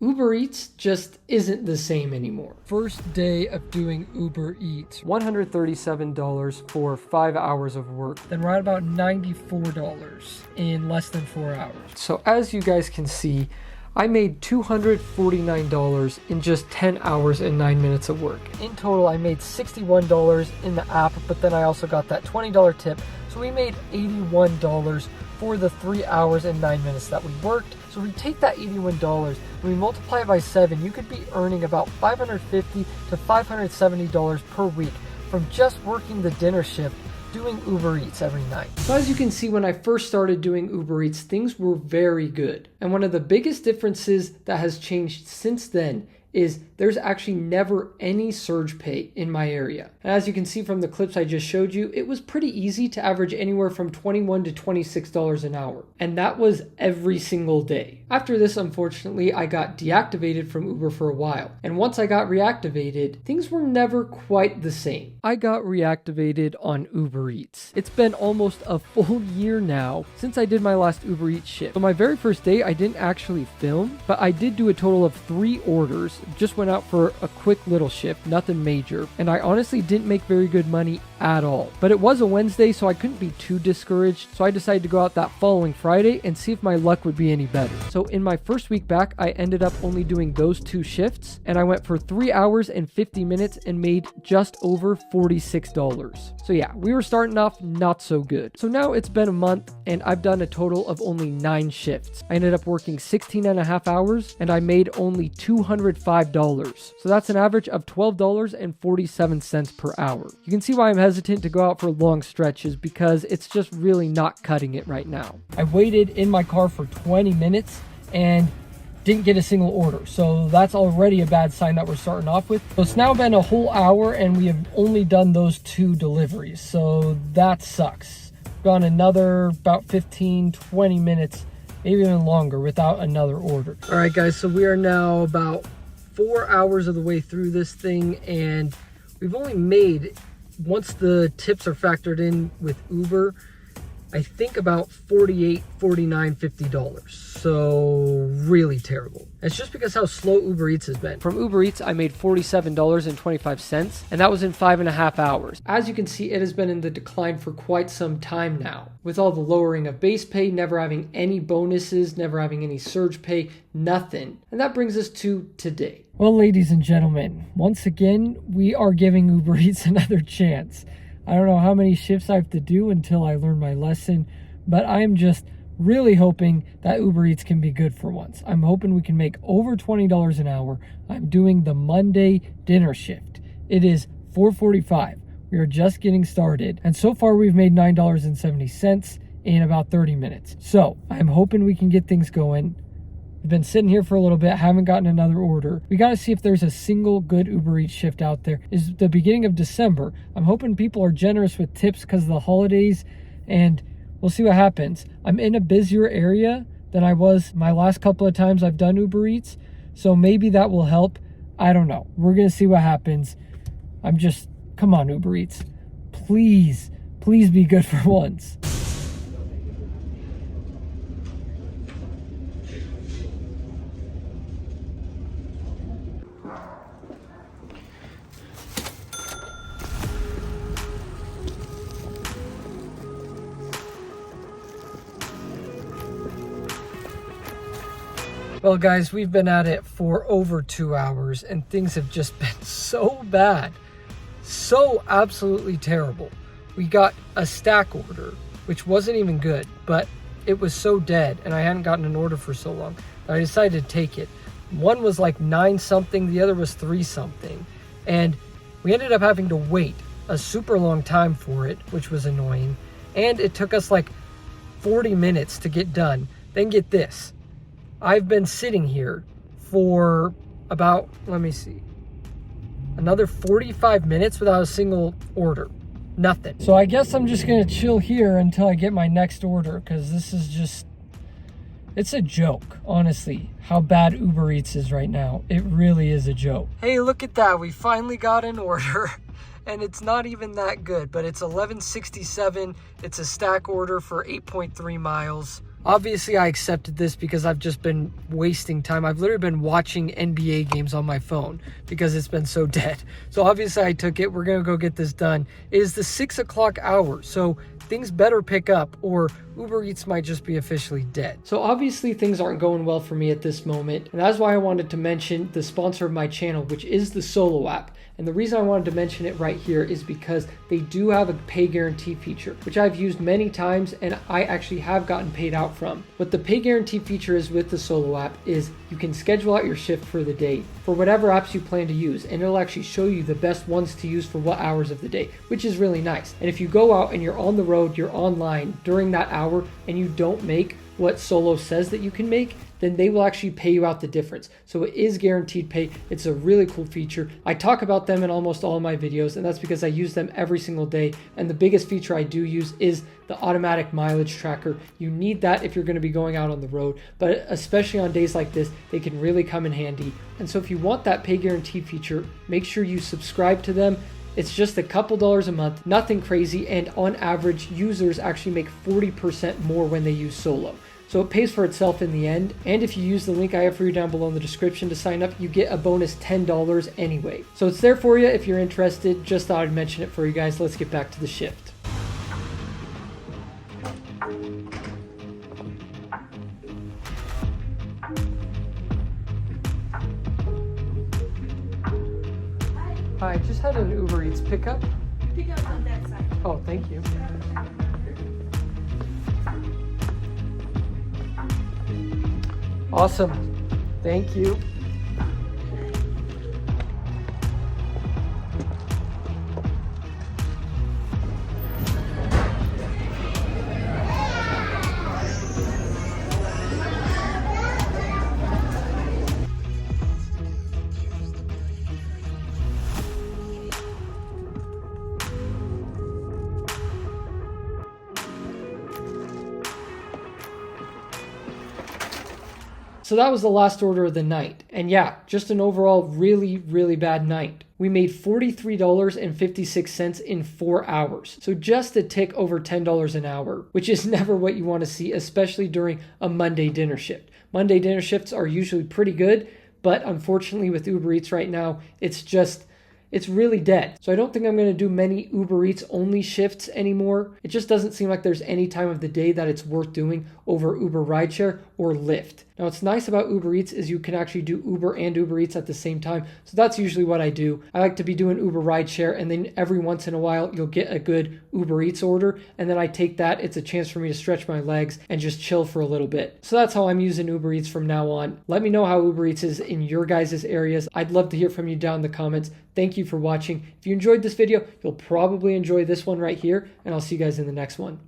Uber Eats just isn't the same anymore. First day of doing Uber Eats, $137 for 5 hours of work. Then right about $94 in less than 4 hours. So as you guys can see, I made $249 in just 10 hours and 9 minutes of work. In total, I made $61 in the app, but then I also got that $20 tip. So we made $81 for the 3 hours and 9 minutes that we worked. So we take that $81 and we multiply it by 7, you could be earning about $550 to $570 per week from just working the dinner shift doing Uber Eats every night. So as you can see, when I first started doing Uber Eats, things were very good. And one of the biggest differences that has changed since then is there's actually never any surge pay in my area. And as you can see from the clips I just showed you, it was pretty easy to average anywhere from $21 to $26 an hour. And that was every single day. After this, unfortunately, I got deactivated from Uber for a while. And once I got reactivated, things were never quite the same. I got reactivated on Uber Eats. It's been almost a full year now since I did my last Uber Eats shift. So my very first day, I didn't actually film, but I did do a total of 3 orders. Just went out for a quick little shift, nothing major, and I honestly didn't make very good money at all. But it was a Wednesday, so I couldn't be too discouraged, so I decided to go out that following Friday and see if my luck would be any better. So in my first week back, I ended up only doing those 2 shifts, and I went for 3 hours and 50 minutes and made just over $46. So yeah, we were starting off not so good. So now it's been a month, and I've done a total of only 9 shifts. I ended up working 16 and a half hours, and I made only $205. So that's an average of $12.47 per hour. You can see why I'm hesitant to go out for long stretches because it's just really not cutting it right now. I waited in my car for 20 minutes and didn't get a single order. So that's already a bad sign that we're starting off with. So it's now been a whole hour and we have only done those 2 deliveries. So that sucks. Gone another about 15, 20 minutes, maybe even longer without another order. All right, guys, so we are now about 4 hours of the way through this thing, and we've only made, once the tips are factored in with Uber, I think about $48, $49, $50. So really terrible. It's just because how slow Uber Eats has been. From Uber Eats, I made $47.25, and that was in 5.5 hours. As you can see, it has been in the decline for quite some time now. With all the lowering of base pay, never having any bonuses, never having any surge pay, nothing. And that brings us to today. Well, ladies and gentlemen, once again, we are giving Uber Eats another chance. I don't know how many shifts I have to do until I learn my lesson, but I'm just really hoping that Uber Eats can be good for once. I'm hoping we can make over $20 an hour. I'm doing the Monday dinner shift. It is 4:45. We are just getting started, and so far we've made $9.70 in about 30 minutes. So I'm hoping we can get things going. We've been sitting here for a little bit, haven't gotten another order. We got to see if there's a single good Uber Eats shift out there. It's the beginning of December. I'm hoping people are generous with tips because of the holidays, and we'll see what happens. I'm in a busier area than I was my last couple of times I've done Uber Eats, so maybe that will help. I don't know. We're going to see what happens. Come on, Uber Eats. Please be good for once. Well, guys, we've been at it for over 2 hours and things have just been so bad. So absolutely terrible. We got a stack order, which wasn't even good, but it was so dead and I hadn't gotten an order for so long that I decided to take it. One was like 9 something, the other was 3 something. And we ended up having to wait a super long time for it, which was annoying. And it took us like 40 minutes to get done. Then get this. I've been sitting here for about, another 45 minutes without a single order. Nothing. So I guess I'm just going to chill here until I get my next order because this is just, it's a joke, honestly, how bad Uber Eats is right now. It really is a joke. Hey, look at that. We finally got an order. And it's not even that good, but it's $11.67. It's a stack order for 8.3 miles. Obviously, I accepted this because I've just been wasting time. I've literally been watching NBA games on my phone because it's been so dead. So obviously I took it. We're going to go get this done. It is the 6 o'clock hour, so things better pick up or Uber Eats might just be officially dead. So obviously things aren't going well for me at this moment, and that's why I wanted to mention the sponsor of my channel, which is the Solo app. And the reason I wanted to mention it right here is because they do have a pay guarantee feature, which I've used many times and I actually have gotten paid out from. What the pay guarantee feature is with the Solo app is you can schedule out your shift for the day for whatever apps you plan to use, and it'll actually show you the best ones to use for what hours of the day, which is really nice. And if you go out and you're on the road, you're online during that hour and you don't make what Solo says that you can make, then they will actually pay you out the difference. So it is guaranteed pay. It's a really cool feature. I talk about them in almost all of my videos, and that's because I use them every single day. And the biggest feature I do use is the automatic mileage tracker. You need that if you're going to be going out on the road, but especially on days like this, they can really come in handy. And so if you want that pay guarantee feature, make sure you subscribe to them. It's just a couple dollars a month, nothing crazy, and on average, users actually make 40% more when they use Solo. So it pays for itself in the end. And if you use the link I have for you down below in the description to sign up, you get a bonus $10 anyway. So it's there for you if you're interested. Just thought I'd mention it for you guys. Let's get back to the shift. Hi, just had an Uber Eats pickup. Pickup's on that side. Oh, thank you. Awesome. Thank you. So that was the last order of the night. And yeah, just an overall really, really bad night. We made $43.56 in 4 hours. So just a tick over $10 an hour, which is never what you want to see, especially during a Monday dinner shift. Monday dinner shifts are usually pretty good, but unfortunately with Uber Eats right now, it's really dead. So I don't think I'm going to do many Uber Eats only shifts anymore. It just doesn't seem like there's any time of the day that it's worth doing over Uber Rideshare or Lyft. Now what's nice about Uber Eats is you can actually do Uber and Uber Eats at the same time. So that's usually what I do. I like to be doing Uber Rideshare, and then every once in a while you'll get a good Uber Eats order, and then I take that. It's a chance for me to stretch my legs and just chill for a little bit. So that's how I'm using Uber Eats from now on. Let me know how Uber Eats is in your guys' areas. I'd love to hear from you down in the comments. Thank you for watching. If you enjoyed this video, you'll probably enjoy this one right here, and I'll see you guys in the next one.